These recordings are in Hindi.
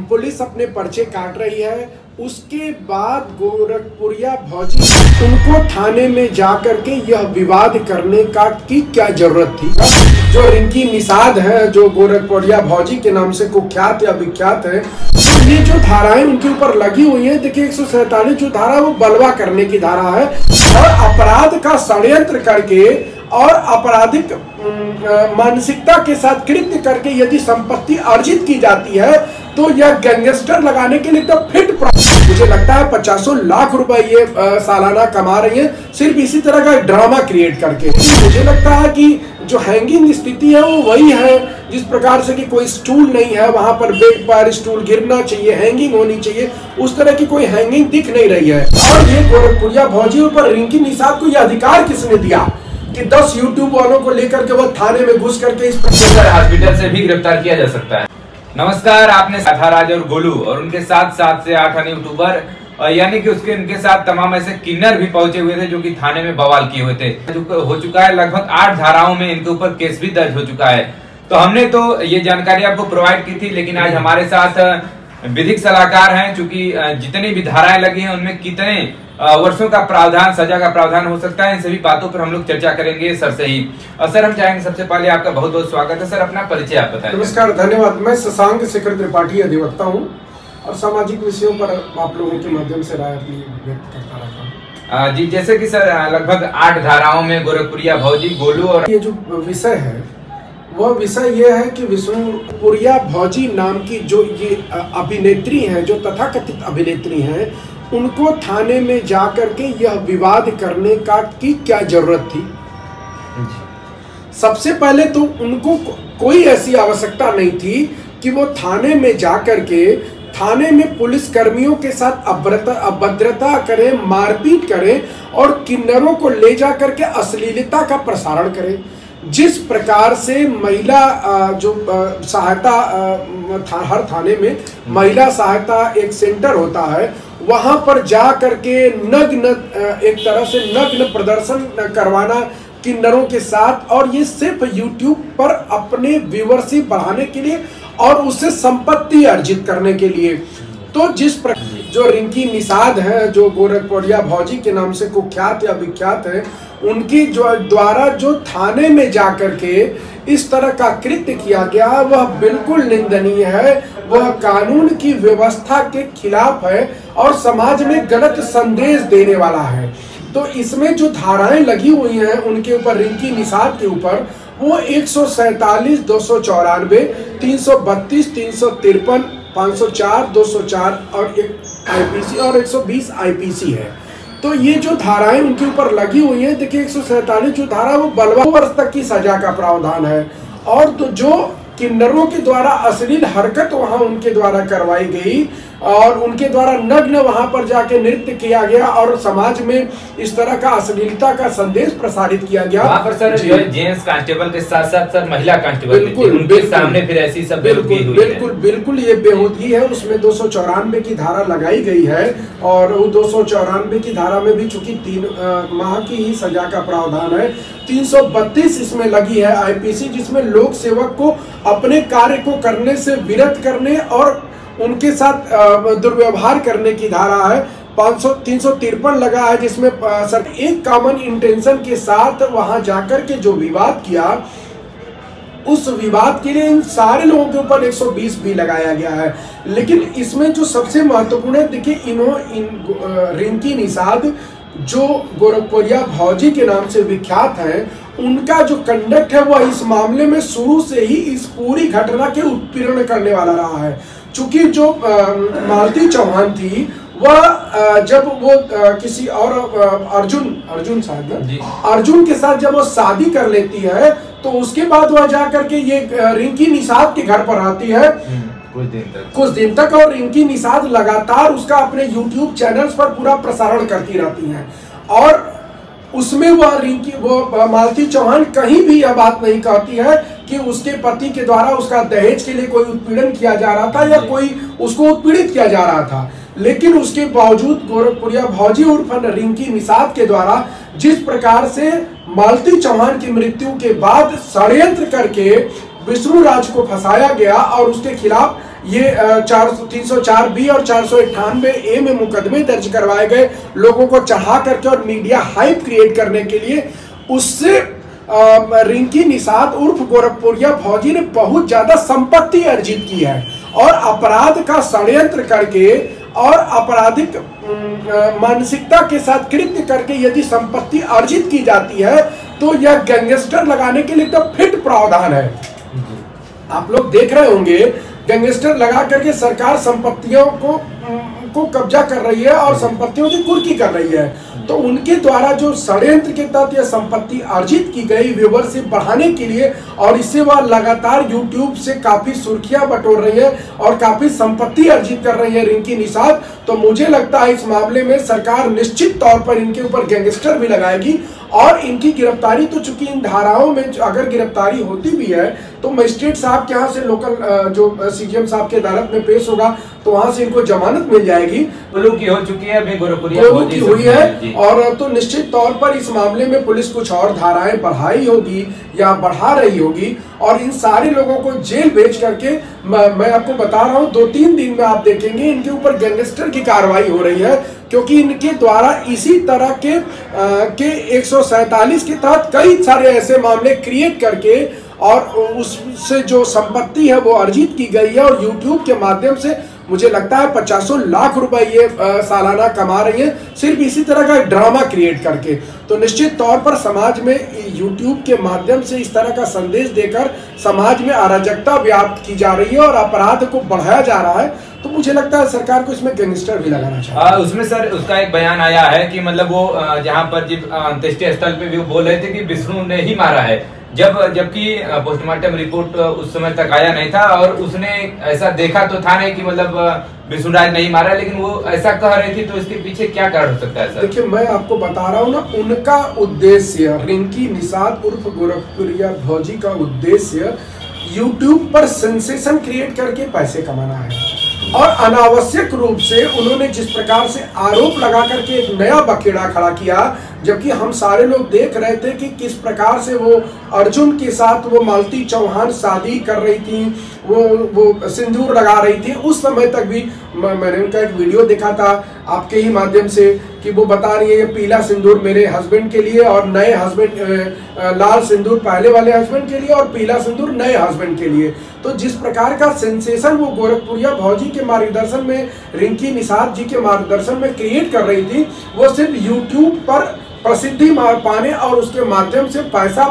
पुलिस अपने पर्चे काट रही है। उसके बाद गोरखपुरिया भौजी उनको थाने में जाकर के यह विवाद करने की क्या जरूरत थी। जो रिंकी निषाद है, जो गोरखपुरिया भौजी के नाम से कुख्यात या विख्यात है, तो ये जो धाराएं उनके ऊपर लगी हुई है, देखिए 147 जो धारा वो बलवा करने की धारा है और अपराध का षड्यंत्र करके और आपराधिक मानसिकता के साथ कृत्य करके यदि संपत्ति अर्जित की जाती है तो यह गैंगस्टर लगाने के लिए तो फिट। मुझे लगता है 50 लाख रुपए ये सालाना कमा रही है सिर्फ इसी तरह का ड्रामा क्रिएट करके। मुझे लगता है कि जो हैंगिंग स्थिति है वो वही है जिस प्रकार से कि कोई स्टूल नहीं है, वहां पर बेड पर स्टूल गिरना चाहिए, हैंगिंग होनी चाहिए, उस तरह की कोई हैंगिंग दिख नहीं रही है। और ये गोरखपुरिया भौजी पर रिंकी निषाद को यह अधिकार किसने दिया कि 10 यूट्यूब वालों को लेकर के वो थाने में घुस करके इस हॉस्पिटल से भी गिरफ्तार किया जा सकता है। नमस्कार, आपने राज और गोलू और उनके साथ 7 से 8 अन्य यूट्यूबर यानी कि उनके साथ तमाम ऐसे किन्नर भी पहुंचे हुए थे जो कि थाने में बवाल किए हुए थे। हो चुका है लगभग 8 धाराओं में इनके ऊपर केस भी दर्ज हो चुका है। तो हमने तो ये जानकारी आपको प्रोवाइड की थी, लेकिन आज हमारे साथ विधिक सलाहकार हैं। चूंकि जितनी भी धाराएं लगी हैं उनमें कितने वर्षों का प्रावधान, सजा का प्रावधान हो सकता है, इन सभी बातों पर हम लोग चर्चा करेंगे सर से ही। और सर, हम चाहेंगे सबसे पहले आपका बहुत बहुत स्वागत है। सर, अपना परिचय आप बताएं। नमस्कार, धन्यवाद। मैं शशांक शेखर त्रिपाठी अधिवक्ता हूँ और सामाजिक विषयों पर आप लोगों के माध्यम से राय अपनी व्यक्त करता रहता हूँ। जी, जैसे कि सर लगभग 8 धाराओं में गोरखपुरिया भौजी, गोलू और ये जो विषय है वह विषय ये है कि विष्णुपुरिया भौजी नाम की जो ये अभिनेत्री हैं, जो तथाकथित अभिनेत्री हैं, उनको थाने में जाकर के यह विवाद करने की क्या जरूरत थी। सबसे पहले तो उनको कोई ऐसी आवश्यकता नहीं थी कि वो थाने में जाकर के थाने में पुलिस कर्मियों के साथ अभद्रता करें, मारपीट करें और किन्नरों को ले जाकर के अश्लीलता का प्रसारण करें। जिस प्रकार से महिला जो सहायता हर थाने में महिला सहायता एक सेंटर होता है, वहां पर जा करके नग्न एक तरह से नग्न प्रदर्शन करवाना किन्नरों के साथ, और ये सिर्फ YouTube पर अपने व्यूअरशिप बढ़ाने के लिए और उससे संपत्ति अर्जित करने के लिए। तो जिस प्रकार जो रिंकी निषाद है, जो गोरखपुरिया भौजी के नाम से कुख्यात या विख्यात है, उनकी जो द्वारा जो थाने में जाकर के इस तरह का कृत्य किया गया वह बिल्कुल निंदनीय है, वह कानून की व्यवस्था के खिलाफ है और समाज में गलत संदेश देने वाला है। तो इसमें जो धाराएं लगी हुई हैं उनके ऊपर, रिंकी निषाद के ऊपर, वो 147, 294, 332, 353, 504, 204 और एक IPC और 120 IPC है। तो ये जो धाराएं उनके ऊपर लगी हुई हैं, देखिए 147 जो धारा वो बलवा वर्ष तक की सजा का प्रावधान है। और तो जो किन्नरों के द्वारा अश्लील हरकत वहां उनके द्वारा करवाई गई और उनके द्वारा नग्न वहां पर जाके नृत्य किया गया और समाज में इस तरह का अश्लीलता का संदेश प्रसारित किया गया। वहां पर सर जो जेंट्स कांस्टेबल के साथ साथ सर महिला कांस्टेबल उनके सामने फिर ऐसी सब बिल्कुल ये बेहूदगी है। उसमें 294 की धारा लगाई गई है और वो 294 की धारा में भी चूंकि 3 माह की ही सजा का प्रावधान है। 332 इसमें लगी है IPC, जिसमें लोक सेवक को अपने कार्य को करने से विरत करने और उनके साथ दुर्व्यवहार करने की धारा है। 353 लगा है जिसमें सर एक कॉमन इंटेंशन के साथ वहां जाकर के जो विवाद किया, उस विवाद के लिए इन सारे लोगों के ऊपर 120 भी लगाया गया है। लेकिन इसमें जो सबसे महत्वपूर्ण है, देखिए रिंकी निषाद जो गोरखपुरिया भौजी के नाम से विख्यात है, उनका जो कंडक्ट है वह इस मामले में शुरू से ही इस पूरी घटना के उत्पीड़न करने वाला रहा है। चूंकि जो मालती चौहान थी वह जब वो किसी और अर्जुन शायद अर्जुन के साथ जब वो शादी कर लेती है तो उसके बाद वह जाकर के ये रिंकी निषाद के घर पर आती है कुछ दिन तक और रिंकी निषाद लगातार उसका अपने YouTube चैनल्स पर पूरा प्रसारण करती रहती हैं। और उसमें वो मालती चौहान कहीं भी यह बात नहीं कहती है कि उसके पति के द्वारा उसका दहेज के लिए कोई उत्पीड़न किया जा रहा था या कोई उसको उत्पीड़ित किया जा रहा था। लेकिन उसके बावजूद गोरखपुरिया भौजी उर्फ रिंकी निषाद के द्वारा जिस प्रकार से मालती चौहान की मृत्यु के बाद षड्यंत्र करके विष्णु राज को फंसाया गया और उसके खिलाफ ये 304B और 498A में मुकदमे दर्ज करवाए गए लोगों को चढ़ा करके और मीडिया हाइप क्रिएट करने के लिए। उससे रिंकी निषाद उर्फ गोरखपुरिया भौजी ने बहुत ज्यादा संपत्ति अर्जित की है और अपराध का षड्यंत्र करके और आपराधिक मानसिकता के साथ कृत्य करके यदि संपत्ति अर्जित की जाती है तो यह गैंगस्टर लगाने के लिए तो फिट प्रावधान है। आप लोग देख रहे होंगे गैंगस्टर लगा करके सरकार संपत्तियों को कब्जा कर रही है और संपत्तियों की कुर्की कर रही है। तो उनके द्वारा जो षड्यंत्र के तहत यह संपत्ति अर्जित की गई व्यूवरशिप बढ़ाने के लिए और इससे वह लगातार यूट्यूब से काफी सुर्खियां बटोर रही है और काफी संपत्ति अर्जित कर रही है रिंकी निषाद। तो मुझे लगता है इस मामले में सरकार निश्चित तौर पर इनके ऊपर गैंगस्टर भी लगाएगी और इनकी गिरफ्तारी तो चूंकि इन धाराओं में अगर गिरफ्तारी होती भी है तो मजिस्ट्रेट साहब के यहाँ से लोकल जो सीजीएम साहब के अदालत में पेश होगा तो वहां से इनको जमानत मिल जाएगी। गोलू की हो चुकी है, अभी गोरखपुरिया की हुई है और तो निश्चित तौर पर इस मामले में पुलिस कुछ और धाराएं बढ़ाई होगी या बढ़ा रही होगी और इन सारे लोगों को जेल भेज करके मैं आपको बता रहा हूँ 2-3 दिन में आप देखेंगे इनके ऊपर गैंगस्टर की कार्रवाई हो रही है क्योंकि इनके द्वारा इसी तरह के 147 के तहत कई सारे ऐसे मामले क्रिएट करके और उससे जो संपत्ति है वो अर्जित की गई है और यूट्यूब के माध्यम से मुझे लगता है 50 लाख रुपए ये सालाना कमा रही है सिर्फ इसी तरह का ड्रामा क्रिएट करके। तो निश्चित तौर पर समाज में यूट्यूब के माध्यम से इस तरह का संदेश देकर समाज में अराजकता व्याप्त की जा रही है और अपराध को बढ़ाया जा रहा है। तो मुझे लगता है सरकार को इसमें गैंगस्टर भी लगाना चाहिए। उसमें सर उसका एक बयान आया है कि मतलब वो जहाँ पर जब अंत्येष्टि स्थल पे भी बोल रहे थे कि विष्णु ने ही मारा है जबकि पोस्टमार्टम रिपोर्ट उस समय तक आया नहीं था और उसने ऐसा देखा तो था नहीं कि मतलब विष्णुराज नहीं मारा, लेकिन वो ऐसा कह रही थी। तो इसके पीछे क्या कारण हो सकता है सर? देखिए मैं आपको बता रहा हूँ ना, उनका उद्देश्य रिंकी निषाद उर्फ गोरखपुरिया भौजी का उद्देश्य यूट्यूब पर सेंसेशन क्रिएट करके पैसे कमाना है और अनावश्यक रूप से उन्होंने जिस प्रकार से आरोप लगा करके एक नया बखेड़ा खड़ा किया, जबकि हम सारे लोग देख रहे थे कि किस प्रकार से वो अर्जुन के साथ वो मालती चौहान शादी कर रही थी, वो सिंदूर लगा रही थी। उस समय तक भी मैंने उनका एक वीडियो देखा था आपके ही माध्यम से कि वो बता रही है ये पीला सिंदूर मेरे हस्बैंड के लिए और नए हस्बैंड, लाल सिंदूर पहले वाले हस्बैंड के लिए और पीला सिंदूर नए हस्बैंड के लिए। तो जिस प्रकार का सेंसेशन वो गोरखपुरिया भौजी के मार्गदर्शन में, रिंकी निषाद जी के मार्गदर्शन में क्रिएट कर रही थी, वो सिर्फ यूट्यूब पर प्रसिद्धि पाने और उसके माध्यम से पैसा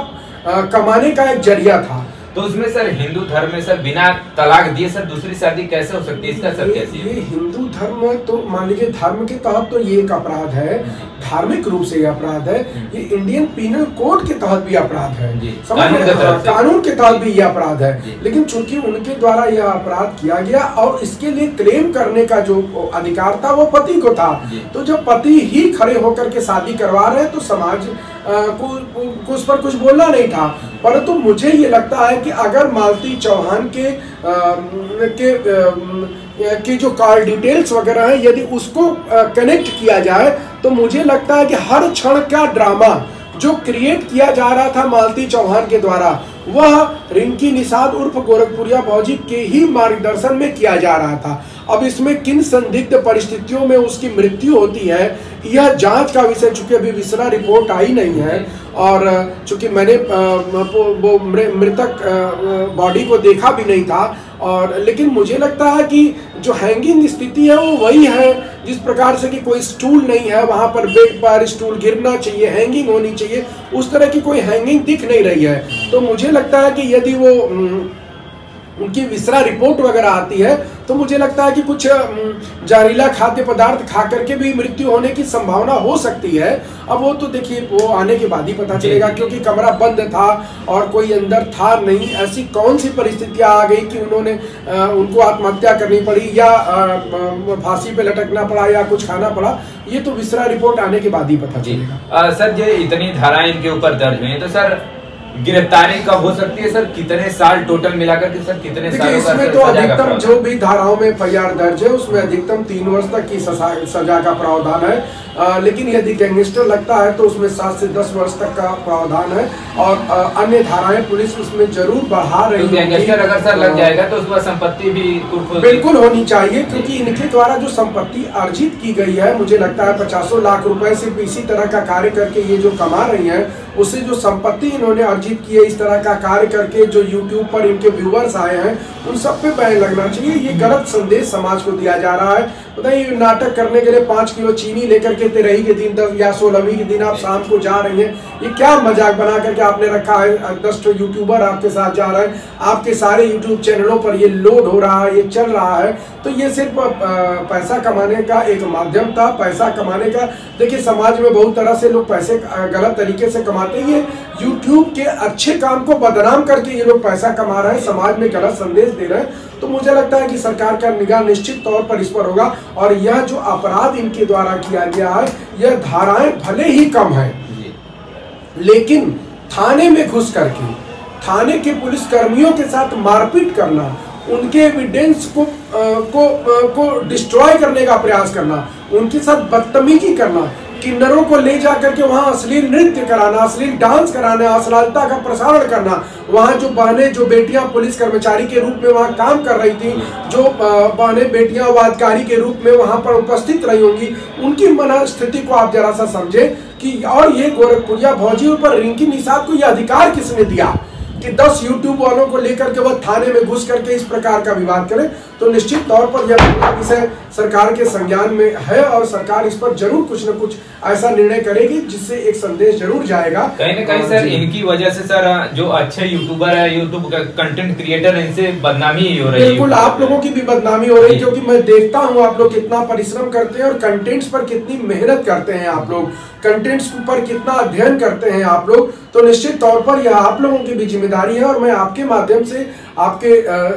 कमाने का एक जरिया था। तो उसमें सर हिंदू धर्म में सर बिना तलाक दिए सर दूसरी शादी कैसे हो सकती है, इसका सर कैसे? ये हिंदू धर्म तो मान लीजिए धर्म के तहत तो ये एक अपराध है, धार्मिक रूप से ये अपराध है, ये इंडियन पीनल कोड के तहत भी अपराध है, कानून के तहत भी ये अपराध है। लेकिन चूंकि उनके द्वारा यह अपराध किया गया और इसके लिए क्लेम करने का जो अधिकार था वो पति को था, तो जब पति ही खड़े होकर के शादी करवा रहे तो समाज को उस पर कुछ बोलना नहीं था। परंतु मुझे ये लगता है कि अगर मालती चौहान के जो कार डिटेल्स वगैरह है यदि उसको कनेक्ट किया जाए तो मुझे लगता है कि हर क्षण का ड्रामा जो क्रिएट किया जा रहा था मालती चौहान के द्वारा वह रिंकी निषाद उर्फ गोरखपुरिया भौजी के ही मार्गदर्शन में किया जा रहा था। अब इसमें किन संदिग्ध परिस्थितियों में उसकी मृत्यु होती है यह जांच का विषय, चूंकि अभी विसरा रिपोर्ट आई नहीं है और चूंकि मैंने वो मृतक बॉडी को देखा भी नहीं था और लेकिन मुझे लगता है कि जो हैंगिंग स्थिति है वो वही है जिस प्रकार से कि कोई स्टूल नहीं है वहां पर, बेड पर स्टूल गिरना चाहिए, हैंगिंग होनी चाहिए, उस तरह की कोई हैंगिंग दिख नहीं रही है। तो मुझे लगता है कि यदि वो उनकी विसरा रिपोर्ट वगैरह आती है तो मुझे लगता है कि कुछ जहरीला खाद्य पदार्थ खा करके भी मृत्यु होने की संभावना हो सकती है। अब वो तो देखिए वो आने के बाद ही पता चलेगा, क्योंकि कमरा बंद था और कोई अंदर था नहीं। ऐसी कौन सी परिस्थितियां आ गई कि उन्होंने उनको आत्महत्या करनी पड़ी या फांसी पे लटकना पड़ा या कुछ खाना पड़ा, ये तो विसरा रिपोर्ट आने के बाद ही पता चलेगा। सर जो इतनी धाराएं इनके ऊपर दर्ज हुई तो सर गिरफ्तारी कब हो सकती है सर? कितने साल टोटल मिलाकर के सर कितने साल? इसमें तो अधिकतम जो भी धाराओं में एफआईआर दर्ज है उसमें अधिकतम 3 वर्ष तक की सजा का प्रावधान है, लेकिन यदि गैंगस्टर लगता है तो उसमें 7 से 10 वर्ष तक का प्रावधान है। और अन्य धाराएं पुलिस उसमें जरूर बढ़ा रही है। तो गैंगस्टर अगर सर लग जाएगा तो उसके बाद संपत्ति भी बिल्कुल होनी चाहिए, क्योंकि इनके द्वारा जो संपत्ति अर्जित की गई है, मुझे लगता है 50 लाख रुपए सिर्फ इसी तरह का कार्य करके ये जो कमा रही हैं, उससे जो संपत्ति इन्होंने अर्जित की है इस तरह का कार्य करके, जो यूट्यूब पर इनके व्यूवर्स आए हैं उन सब पे बैन लगना चाहिए। ये गलत संदेश समाज को दिया जा रहा है। बताइए, नाटक करने के लिए 5 किलो चीनी लेकर के तेरही के दिन 10 या 16वीं के दिन आप शाम को जा रही हैं, ये क्या मजाक बना करके आपने रखा है? 10 यूट्यूबर आपके साथ जा रहे हैं, आपके सारे यूट्यूब चैनलों पर ये लोड हो रहा है, ये चल रहा है। तो ये सिर्फ पैसा कमाने का एक माध्यम था, पैसा कमाने का। देखिए, समाज में बहुत तरह से लोग पैसे गलत तरीके से कमाते हैं। ये यूट्यूब के अच्छे काम को बदनाम करके ये लोग पैसा कमा रहे हैं, समाज में गलत संदेश दे रहे हैं। तो मुझे लगता है कि सरकार का निगाह निश्चित तौर पर इस पर होगा। और यह जो अपराध इनके द्वारा किया गया है, यह धाराएं भले ही कम है, लेकिन थाने में घुस करके थाने के पुलिस कर्मियों के साथ मारपीट करना, उनके एविडेंस को डिस्ट्रॉय करने का प्रयास करना, उनके साथ बदतमीजी करना, किन्नरों को ले जाकर के वहां अश्लील नृत्य कराना, अश्लील डांस कराना, अश्लीलता का प्रसारण करना, वहां जो बहनें, जो बेटियां पुलिस कर्मचारी के रूप में वहां काम कर रही थी, जो बहनें बेटियां वादकारी के रूप में वहां पर उपस्थित रही होंगी, उनकी मनस्थिति को आप जरा सा समझे कि। और ये गोरखपुरिया भौजी पर रिंकी निषाद को यह अधिकार किसने दिया कि 10 यूट्यूब वालों को लेकर के वह थाने में घुस करके इस प्रकार का विवाद करें? तो निश्चित तौर पर यह विषय सरकार के संज्ञान में है और सरकार इस पर जरूर कुछ न कुछ ऐसा निर्णय करेगी जिससे एक संदेश जरूर जाएगा। कहीं न कहीं सर इनकी वजह से सर जो अच्छे यूट्यूबर है, यूट्यूब कंटेंट क्रिएटर, इनसे बदनामी हो रही है। बिल्कुल, आप लोगों की भी बदनामी हो रही है, क्योंकि मैं देखता हूँ आप लोग कितना परिश्रम करते हैं और कंटेंट्स पर कितनी मेहनत करते हैं आप लोग, कंटेंट्स पर कितना अध्ययन करते हैं आप लोग। तो निश्चित तौर पर यह आप लोगों की भी जिम्मेदारी है और मैं आपके माध्यम से आपके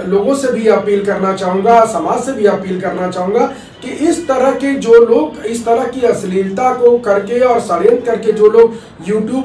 लोगों से भी अपील करना चाहूँगा, समाज से भी अपील करना चाहूँगा कि इस तरह के जो लोग इस तरह की अश्लीलता को करके और षड्यंत्र करके जो लोग YouTube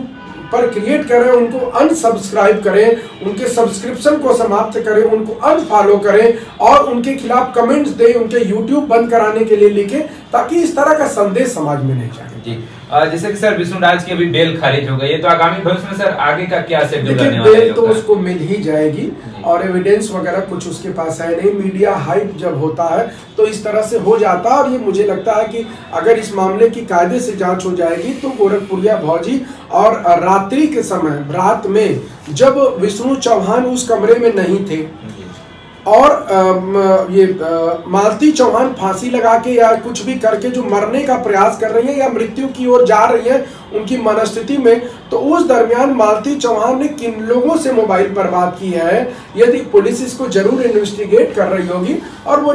पर क्रिएट करें, उनको अनसब्सक्राइब करें, उनके सब्सक्रिप्शन को समाप्त करें, उनको अनफॉलो करें और उनके खिलाफ कमेंट्स दें, उनके YouTube बंद कराने के लिए लिखें, ताकि इस तरह का संदेश समाज में नहीं जाए। जी, जैसे कि सर विष्णुराज की अभी बेल खारिज हो गई है, तो आगामी भविष्य में सर आगे का क्या शेड्यूल रहने वाला है? बेल तो उसको मिल ही जाएगी और एविडेंस वगैरह कुछ उसके पास है नहीं। मीडिया हाइप जब होता है तो इस तरह से हो जाता है और ये मुझे लगता है कि अगर इस मामले की कायदे से जांच हो जाएगी तो गोरखपुरिया भौजी और रात्रि के समय, रात में जब विष्णु चौहान उस कमरे में नहीं थे और ये मालती चौहान फांसी लगा के या कुछ भी करके जो मरने का प्रयास कर रही है या मृत्यु की ओर जा रही है उनकी मनस्थिति में, तो उस दरमियान मालती चौहान ने किन लोगों से मोबाइल पर बात की है, यदि पुलिस इसको जरूर इन्वेस्टिगेट कर रही होगी और वो